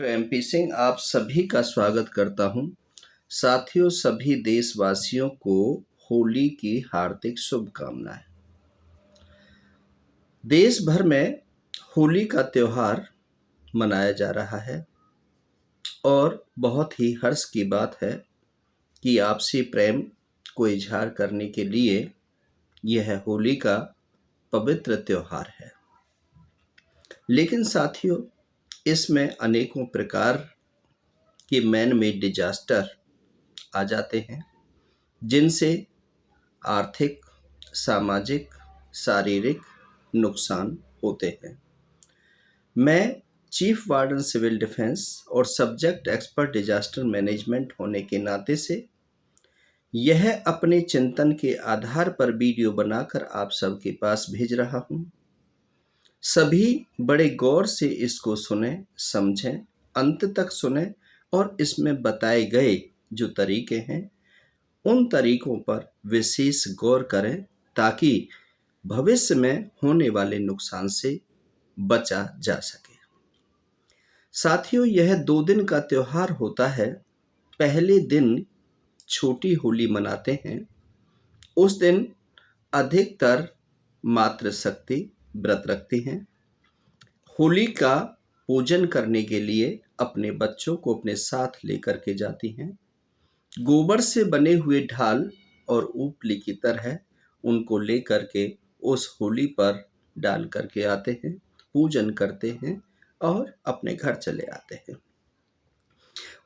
MP Singh आप सभी का स्वागत करता हूं। साथियों, सभी देशवासियों को होली की हार्दिक शुभकामनाएं। देश भर में होली का त्योहार मनाया जा रहा है और बहुत ही हर्ष की बात है कि आपसी प्रेम को इजहार करने के लिए यह होली का पवित्र त्योहार है। लेकिन साथियों, इसमें अनेकों प्रकार के मैन मेड डिजास्टर आ जाते हैं, जिनसे आर्थिक, सामाजिक, शारीरिक नुकसान होते हैं। मैं चीफ वार्डन सिविल डिफेंस और सब्जेक्ट एक्सपर्ट डिजास्टर मैनेजमेंट होने के नाते से यह अपने चिंतन के आधार पर वीडियो बनाकर आप सबके पास भेज रहा हूं। सभी बड़े गौर से इसको सुने, समझें, अंत तक सुने और इसमें बताए गए जो तरीके हैं उन तरीकों पर विशेष गौर करें ताकि भविष्य में होने वाले नुकसान से बचा जा सके। साथियों, यह 2 दिन का त्योहार होता है। पहले दिन छोटी होली मनाते हैं। उस दिन अधिकतर मातृशक्ति व्रत रखती हैं। होली का पूजन करने के लिए अपने बच्चों को अपने साथ लेकर के जाती हैं। गोबर से बने हुए ढाल और उपली की तरह उनको लेकर के उस होली पर डाल करके आते हैं, पूजन करते हैं और अपने घर चले आते हैं।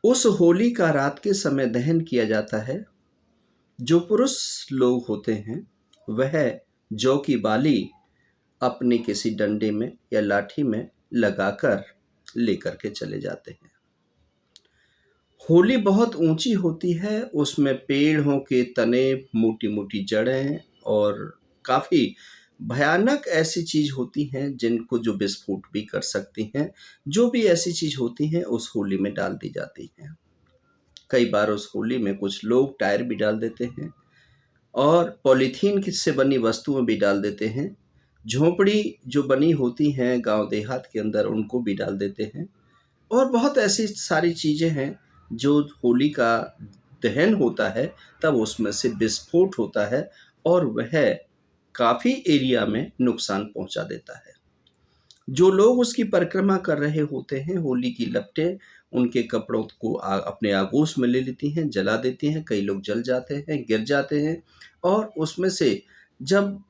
उस होली का रात के समय दहन किया जाता है। जो पुरुष लोग होते हैं वह जौ की बाली अपने किसी डंडे में या लाठी में लगाकर लेकर के चले जाते हैं। होली बहुत ऊंची होती है, उसमें पेड़ों के तने, मोटी मोटी जड़ें और काफ़ी भयानक ऐसी चीज़ होती हैं जिनको जो विस्फोट भी कर सकती हैं। जो भी ऐसी चीज़ होती हैं उस होली में डाल दी जाती हैं। कई बार उस होली में कुछ लोग टायर भी डाल देते हैं और पॉलीथीन से बनी वस्तुएं भी डाल देते हैं। झोंपड़ी जो बनी होती हैं गांव देहात के अंदर उनको भी डाल देते हैं और बहुत ऐसी सारी चीज़ें हैं जो होली का दहन होता है तब उसमें से विस्फोट होता है और वह काफ़ी एरिया में नुकसान पहुंचा देता है। जो लोग उसकी परिक्रमा कर रहे होते हैं, होली की लपटें उनके कपड़ों को अपने आगोश में ले लेती हैं, जला देती हैं। कई लोग जल जाते हैं, गिर जाते हैं और उसमें से जब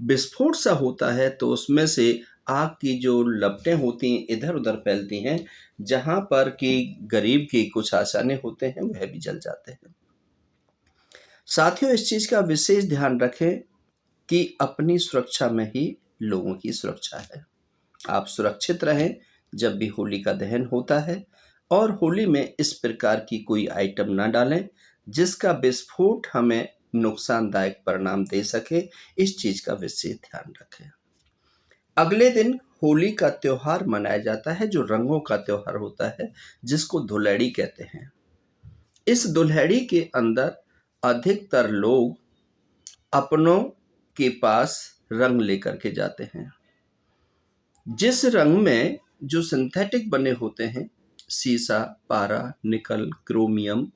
विस्फोट सा होता है तो उसमें से आग की जो लपटें होती हैं इधर उधर फैलती हैं। जहाँ पर कि गरीब के कुछ आसाने होते हैं वह भी जल जाते हैं। साथियों, इस चीज़ का विशेष ध्यान रखें कि अपनी सुरक्षा में ही लोगों की सुरक्षा है। आप सुरक्षित रहें जब भी होली का दहन होता है और होली में इस प्रकार की कोई आइटम ना डालें जिसका विस्फोट हमें नुकसानदायक परिणाम दे सके। इस चीज का विशेष ध्यान रखें। अगले दिन होली का त्योहार मनाया जाता है जो रंगों का त्योहार होता है, जिसको धुलेड़ी कहते हैं। इस धुलेड़ी के अंदर अधिकतर लोग अपनों के पास रंग लेकर के जाते हैं। जिस रंग में जो सिंथेटिक बने होते हैं, सीसा, पारा, निकल, क्रोमियम,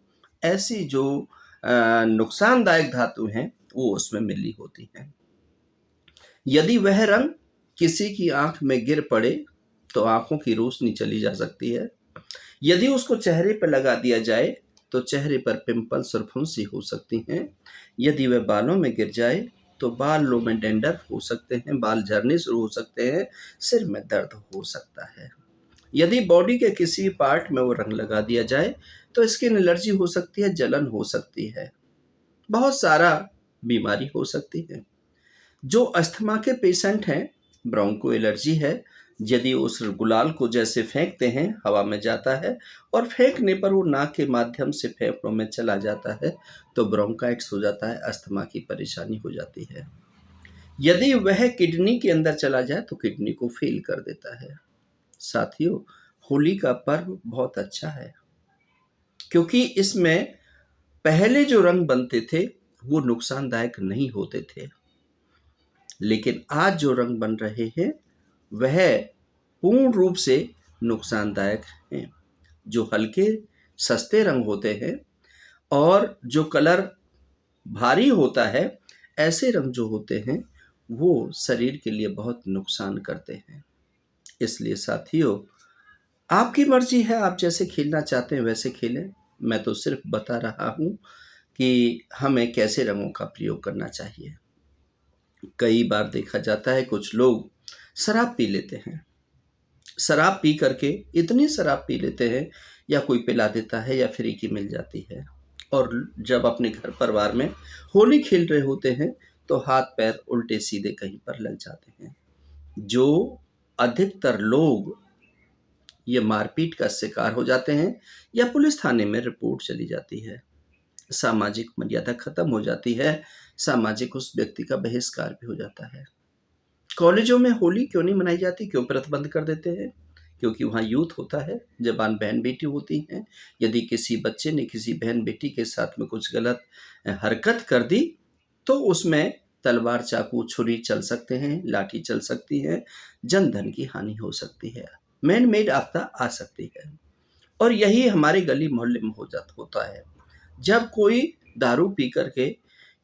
ऐसी जो नुकसानदायक धातु हैं वो उसमें मिली होती हैं। यदि वह रंग किसी की आंख में गिर पड़े तो आंखों की रोशनी चली जा सकती है। यदि उसको चेहरे पर लगा दिया जाए तो चेहरे पर पिंपल्स और फुंसी हो सकती हैं। यदि वह बालों में गिर जाए तो बालों में डैंड्रफ हो सकते हैं, बाल झड़ने शुरू हो सकते हैं, सिर में दर्द हो सकता है। यदि बॉडी के किसी पार्ट में वो रंग लगा दिया जाए तो स्किन एलर्जी हो सकती है, जलन हो सकती है, बहुत सारा बीमारी हो सकती है। जो अस्थमा के पेशेंट हैं, ब्रोंको एलर्जी है, यदि उस गुलाल को जैसे फेंकते हैं हवा में जाता है और फेंकने पर वो नाक के माध्यम से फेफड़ों में चला जाता है तो ब्रोंकाइटिस हो जाता है, अस्थमा की परेशानी हो जाती है। यदि वह किडनी के अंदर चला जाए तो किडनी को फेल कर देता है। साथियों, होली का पर्व बहुत अच्छा है क्योंकि इसमें पहले जो रंग बनते थे वो नुकसानदायक नहीं होते थे, लेकिन आज जो रंग बन रहे हैं वह पूर्ण रूप से नुकसानदायक हैं। जो हल्के सस्ते रंग होते हैं और जो कलर भारी होता है, ऐसे रंग जो होते हैं वो शरीर के लिए बहुत नुकसान करते हैं। इसलिए साथियों, आपकी मर्जी है, आप जैसे खेलना चाहते हैं वैसे खेलें। मैं तो सिर्फ बता रहा हूँ कि हमें कैसे रंगों का प्रयोग करना चाहिए। कई बार देखा जाता है कुछ लोग शराब पी लेते हैं। शराब पी करके इतनी शराब पी लेते हैं, या कोई पिला देता है या फ्री की मिल जाती है, और जब अपने घर परिवार में होली खेल रहे होते हैं तो हाथ पैर उल्टे सीधे कहीं पर लग जाते हैं। जो अधिकतर लोग ये मारपीट का शिकार हो जाते हैं या पुलिस थाने में रिपोर्ट चली जाती है, सामाजिक मर्यादा खत्म हो जाती है, सामाजिक उस व्यक्ति का बहिष्कार भी हो जाता है। कॉलेजों में होली क्यों नहीं मनाई जाती, क्यों प्रतिबंध कर देते हैं? क्योंकि वहाँ यूथ होता है, जवान बहन बेटी होती हैं। यदि किसी बच्चे ने किसी बहन बेटी के साथ में कुछ गलत हरकत कर दी तो उसमें तलवार चाकू छुरी चल सकते हैं, लाठी चल सकती है, जन धन की हानि हो सकती है, मैन मेड आपदा आ सकती है। और यही हमारे गली मोहल्ले में होता है। जब कोई दारू पी करके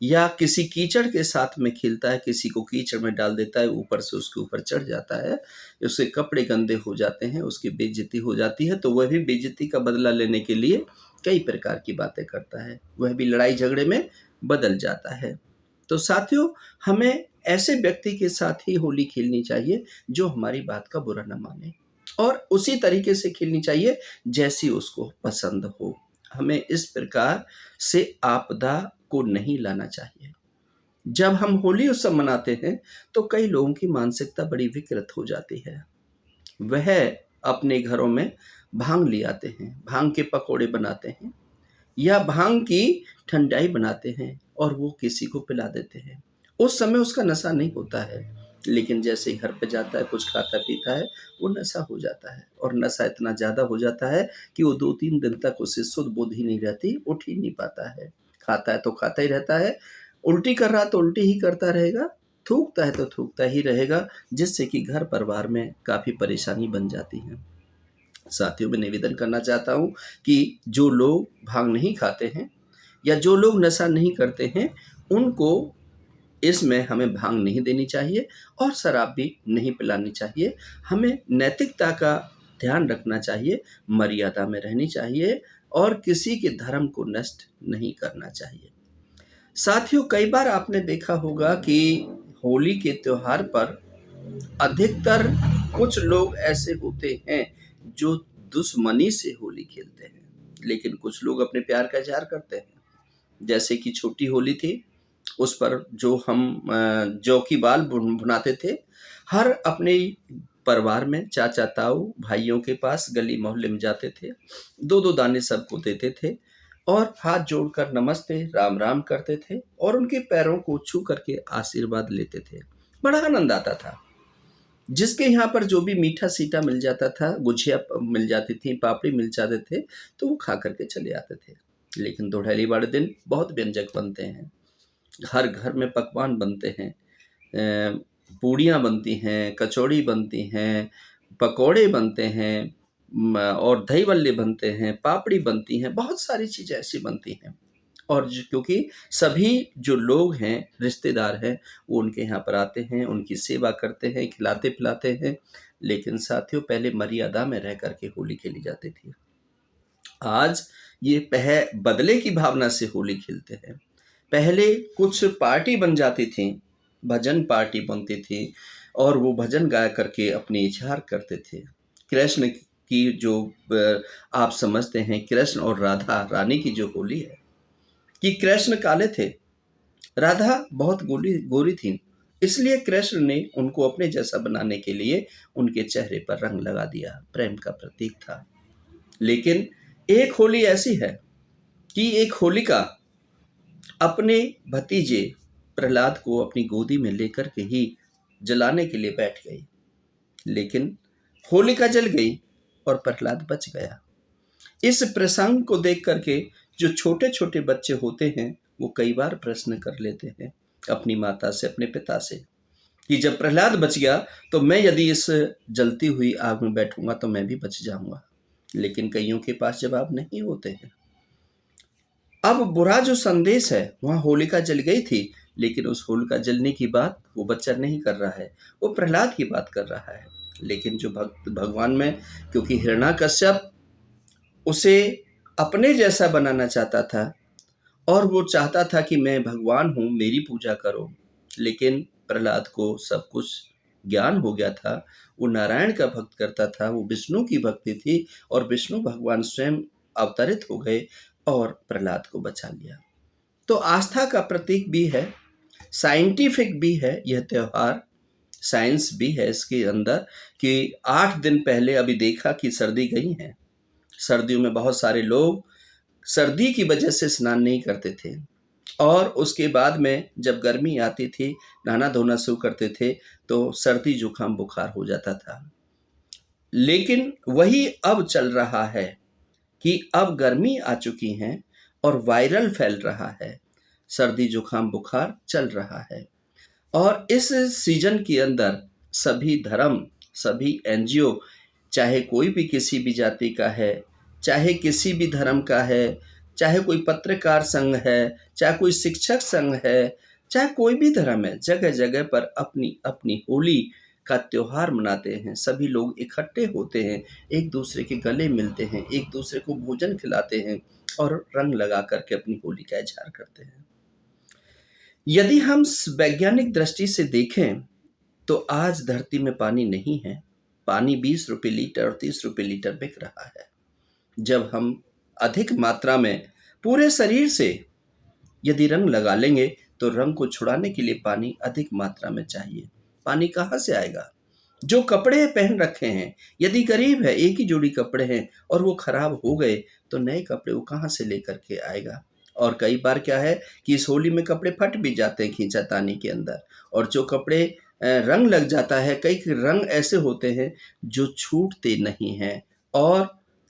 या किसी कीचड़ के साथ में खेलता है, किसी को कीचड़ में डाल देता है, ऊपर से उसके ऊपर चढ़ जाता है, उसके कपड़े गंदे हो जाते हैं, उसकी बेइज्जती हो जाती है, तो वह भी बेइज्जती का बदला लेने के लिए कई प्रकार की बातें करता है, वह भी लड़ाई झगड़े में बदल जाता है। तो साथियों, हमें ऐसे व्यक्ति के साथ ही होली खेलनी चाहिए जो हमारी बात का बुरा न माने, और उसी तरीके से खेलनी चाहिए जैसी उसको पसंद हो। हमें इस प्रकार से आपदा को नहीं लाना चाहिए। जब हम होली उत्सव मनाते हैं तो कई लोगों की मानसिकता बड़ी विकृत हो जाती है। वह अपने घरों में भांग ले आते हैं, भांग के पकौड़े बनाते हैं या भांग की ठंडाई बनाते हैं और वो किसी को पिला देते हैं। उस समय उसका नशा नहीं होता है, लेकिन जैसे ही घर पे जाता है, कुछ खाता पीता है, वो नशा हो जाता है, और नशा इतना ज़्यादा हो जाता है कि वो 2-3 दिन तक उसे सुध बुध ही नहीं रहती, उठ ही नहीं पाता है। खाता है तो खाता ही रहता है, उल्टी कर रहा तो उल्टी ही करता रहेगा, थूकता है तो थूकता ही रहेगा, जिससे कि घर परिवार में काफ़ी परेशानी बन जाती है। साथियों, मैं निवेदन करना चाहता हूँ कि जो लोग भांग नहीं खाते हैं या जो लोग नशा नहीं करते हैं, उनको इसमें हमें भांग नहीं देनी चाहिए और शराब भी नहीं पिलानी चाहिए। हमें नैतिकता का ध्यान रखना चाहिए, मर्यादा में रहनी चाहिए और किसी के धर्म को नष्ट नहीं करना चाहिए। साथियों, कई बार आपने देखा होगा कि होली के त्योहार पर अधिकतर कुछ लोग ऐसे होते हैं जो दुश्मनी से होली खेलते हैं, लेकिन कुछ लोग अपने प्यार का इज़हार करते हैं। जैसे कि छोटी होली थी, उस पर जो हम जौ की बाल भुनाते थे, हर अपने परिवार में चाचा ताऊ भाइयों के पास गली मोहल्ले में जाते थे, 2-2 दाने सबको देते थे और हाथ जोड़कर नमस्ते राम राम करते थे और उनके पैरों को छू करके आशीर्वाद लेते थे। बड़ा आनंद आता था। जिसके यहाँ पर जो भी मीठा सीटा मिल जाता था, गुझिया मिल जाती थी, पापड़ी मिल जाते थे, तो वो खा करके चले आते थे। लेकिन दोहली वाले दिन बहुत व्यंजक बनते हैं, हर घर में पकवान बनते हैं, पूड़ियाँ बनती हैं, कचौड़ी बनती हैं, पकौड़े बनते हैं, और दही बल्ले बनते हैं, पापड़ी बनती हैं, बहुत सारी चीज़ें ऐसी बनती हैं। और क्योंकि सभी जो लोग हैं, रिश्तेदार हैं, वो उनके यहाँ पर आते हैं, उनकी सेवा करते हैं, खिलाते पिलाते हैं। लेकिन साथियों, पहले मर्यादा में रह करके होली खेली जाती थी। आज ये बदले की भावना से होली खेलते हैं। पहले कुछ पार्टी बन जाती थी, भजन पार्टी बनती थी और वो भजन गा करके अपने इज़हार करते थे। कृष्ण की जो आप समझते हैं, कृष्ण और राधा रानी की जो होली है, कि कृष्ण काले थे, राधा बहुत गोरी थी, इसलिए कृष्ण ने उनको अपने जैसा बनाने के लिए उनके चेहरे पर रंग लगा दिया, प्रेम का प्रतीक था। लेकिन एक होली ऐसी है कि एक होलिका अपने भतीजे प्रहलाद को अपनी गोदी में लेकर के ही जलाने के लिए बैठ गई, लेकिन होलिका जल गई और प्रहलाद बच गया। इस प्रसंग को देख करके जो छोटे छोटे बच्चे होते हैं, वो कई बार प्रश्न कर लेते हैं अपनी माता से, अपने पिता से, कि जब प्रहलाद बच गया तो मैं यदि इस जलती हुई आग में बैठूंगा तो मैं भी बच जाऊंगा। लेकिन कईयों के पास जवाब नहीं होते हैं। अब बुरा जो संदेश है, वहाँ होलिका जल गई थी, लेकिन उस होलिका जलने की बात वो बच्चा नहीं कर रहा है, वो प्रहलाद की बात कर रहा है। लेकिन जो भक्त भगवान में, क्योंकि हिरण्याकश्यप उसे अपने जैसा बनाना चाहता था और वो चाहता था कि मैं भगवान हूँ, मेरी पूजा करो। लेकिन प्रहलाद को सब कुछ ज्ञान हो गया था, वो नारायण का भक्त करता था, वो विष्णु की भक्ति थी और विष्णु भगवान स्वयं अवतरित हो गए और प्रहलाद को बचा लिया। तो आस्था का प्रतीक भी है, साइंटिफिक भी है यह त्योहार, साइंस भी है इसके अंदर कि 8 दिन पहले अभी देखा कि सर्दी गई है। सर्दियों में बहुत सारे लोग सर्दी की वजह से स्नान नहीं करते थे और उसके बाद में जब गर्मी आती थी, नहाना धोना शुरू करते थे, तो सर्दी जुकाम बुखार हो जाता था। लेकिन वही अब चल रहा है कि अब गर्मी आ चुकी है और वायरल फैल रहा है, सर्दी जुकाम बुखार चल रहा है। और इस सीजन के अंदर सभी धर्म, सभी एनजीओ, चाहे कोई भी किसी भी जाति का है, चाहे किसी भी धर्म का है, चाहे कोई पत्रकार संघ है, चाहे कोई शिक्षक संघ है, चाहे कोई भी धर्म है, जगह जगह पर अपनी अपनी होली का त्योहार मनाते हैं। सभी लोग इकट्ठे होते हैं, एक दूसरे के गले मिलते हैं, एक दूसरे को भोजन खिलाते हैं और रंग लगा करके अपनी होली का इजहार करते हैं। यदि हम वैज्ञानिक दृष्टि से देखें तो आज धरती में पानी नहीं है। पानी 20 रुपए लीटर और 30 रुपए लीटर बिक रहा है। जब हम अधिक मात्रा में पूरे शरीर से यदि रंग लगा लेंगे तो रंग को छुड़ाने के लिए पानी अधिक मात्रा में चाहिए। पानी कहाँ से आएगा? जो कपड़े पहन रखे हैं, यदि गरीब है, एक ही जोड़ी कपड़े हैं और वो खराब हो गए तो नए कपड़े वो कहाँ से लेकर के आएगा? और कई बार क्या है कि इस होली में कपड़े फट भी जाते हैं खींचातानी के अंदर, और जो कपड़े रंग लग जाता है, कई रंग ऐसे होते हैं जो छूटते नहीं हैं। और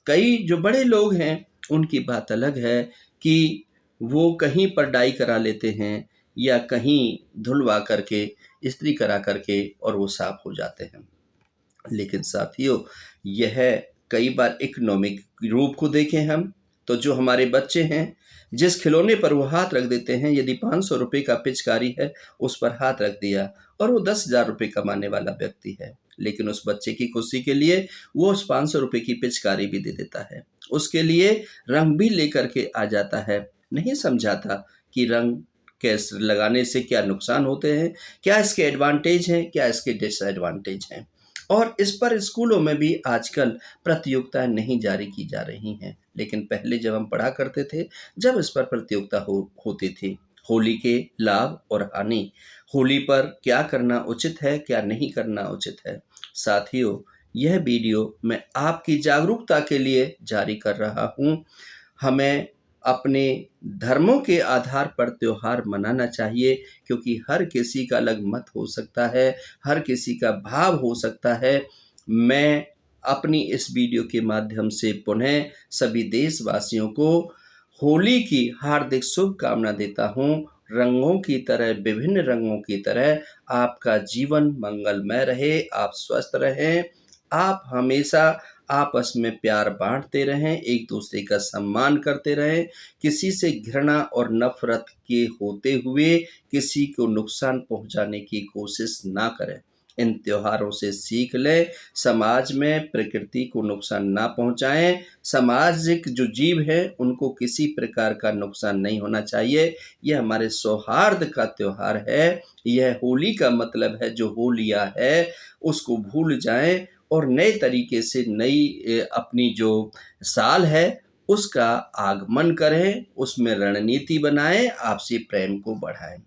कई जो बड़े लोग हैं उनकी बात अलग है कि वो कहीं पर डाई करा लेते हैं या कहीं धुलवा करके, इस्त्री करा करके और वो साफ हो जाते हैं। लेकिन साथियों, यह कई बार इकोनॉमिक रूप को देखें हम, तो जो हमारे बच्चे हैं, जिस खिलौने पर वो हाथ रख देते हैं, यदि 500 रुपए का पिचकारी है, उस पर हाथ रख दिया और वो 10,000 रुपए कमाने वाला व्यक्ति है, लेकिन उस बच्चे की खुशी के लिए वो उस 500 रुपए की पिचकारी भी दे देता है, उसके लिए रंग भी लेकर के आ जाता है, नहीं समझाता कि रंग कैसे लगाने से क्या नुकसान होते हैं, क्या इसके एडवांटेज हैं, क्या इसके डिसएडवांटेज हैं। और इस पर स्कूलों में भी आजकल प्रतियोगिताएं नहीं जारी की जा रही हैं, लेकिन पहले जब हम पढ़ा करते थे, जब इस पर प्रतियोगिता होती थी, होली के लाभ और हानि, होली पर क्या करना उचित है, क्या नहीं करना उचित है। साथियों, यह वीडियो मैं आपकी जागरूकता के लिए जारी कर रहा हूँ। हमें अपने धर्मों के आधार पर त्योहार मनाना चाहिए, क्योंकि हर किसी का अलग मत हो सकता है, हर किसी का भाव हो सकता है। मैं अपनी इस वीडियो के माध्यम से पुनः सभी देशवासियों को होली की हार्दिक शुभकामना देता हूँ। रंगों की तरह, विभिन्न रंगों की तरह आपका जीवन मंगलमय रहे, आप स्वस्थ रहें, आप हमेशा आपस में प्यार बाँटते रहें, एक दूसरे का सम्मान करते रहें, किसी से घृणा और नफ़रत के होते हुए किसी को नुकसान पहुँचाने की कोशिश ना करें। इन त्योहारों से सीख लें, समाज में प्रकृति को नुकसान ना पहुँचाएँ, सामाजिक जो जीव हैं उनको किसी प्रकार का नुकसान नहीं होना चाहिए। यह हमारे सौहार्द का त्योहार है, यह होली का मतलब है जो हो लिया है उसको भूल जाएँ और नए तरीके से नई अपनी जो साल है उसका आगमन करें, उसमें रणनीति बनाएँ, आपसी प्रेम को बढ़ाएँ।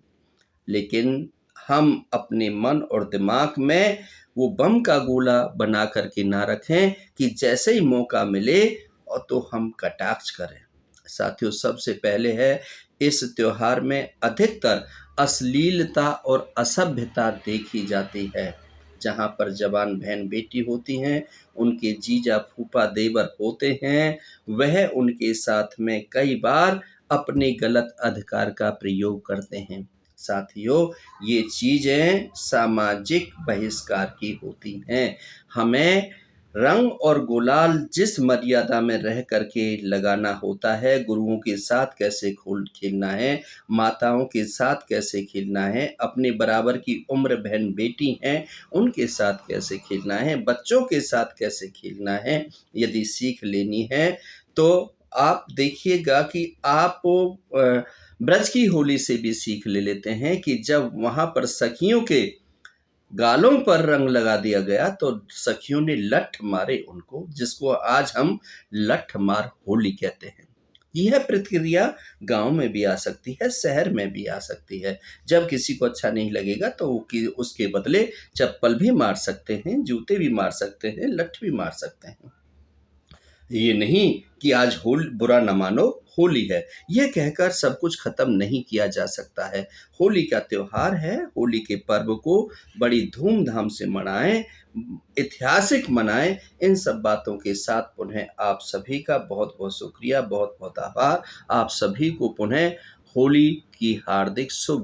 लेकिन हम अपने मन और दिमाग में वो बम का गोला बना कर के ना रखें कि जैसे ही मौका मिले और तो हम कटाक्ष करें। साथियों, सबसे पहले है इस त्योहार में अधिकतर अश्लीलता और असभ्यता देखी जाती है। जहाँ पर जवान बहन बेटी होती हैं, उनके जीजा फूफा देवर होते हैं, वह उनके साथ में कई बार अपने गलत अधिकार का प्रयोग करते हैं। साथियों, ये चीज़ें सामाजिक बहिष्कार की होती हैं। हमें रंग और गुलाल जिस मर्यादा में रह कर के लगाना होता है, गुरुओं के साथ कैसे खेलना है, माताओं के साथ कैसे खेलना है, अपने बराबर की उम्र बहन-बेटी हैं, उनके साथ कैसे खेलना है, बच्चों के साथ कैसे खेलना है, यदि सीख लेनी है, तो आप देखिएगा कि आप ब्रज की होली से भी सीख ले लेते हैं कि जब वहाँ पर सखियों के गालों पर रंग लगा दिया गया तो सखियों ने लठ मारे उनको, जिसको आज हम लठ मार होली कहते हैं। यह प्रतिक्रिया गाँव में भी आ सकती है, शहर में भी आ सकती है। जब किसी को अच्छा नहीं लगेगा तो वो कि उसके बदले चप्पल भी मार सकते हैं, जूते भी मार सकते हैं, लठ भी मार सकते हैं। ये नहीं कि आज बुरा न मानो, होली है। ये कहकर सब कुछ खत्म नहीं किया जा सकता है। होली का त्योहार है, होली के पर्व को बड़ी धूम-धाम से मनाएँ, ऐतिहासिक मनाएँ। इन सब बातों के साथ पुनः आप सभी का बहुत-बहुत शुक्रिया, बहुत-बहुत आभार। आप सभी को पुनः होली की हार्दिक शुभ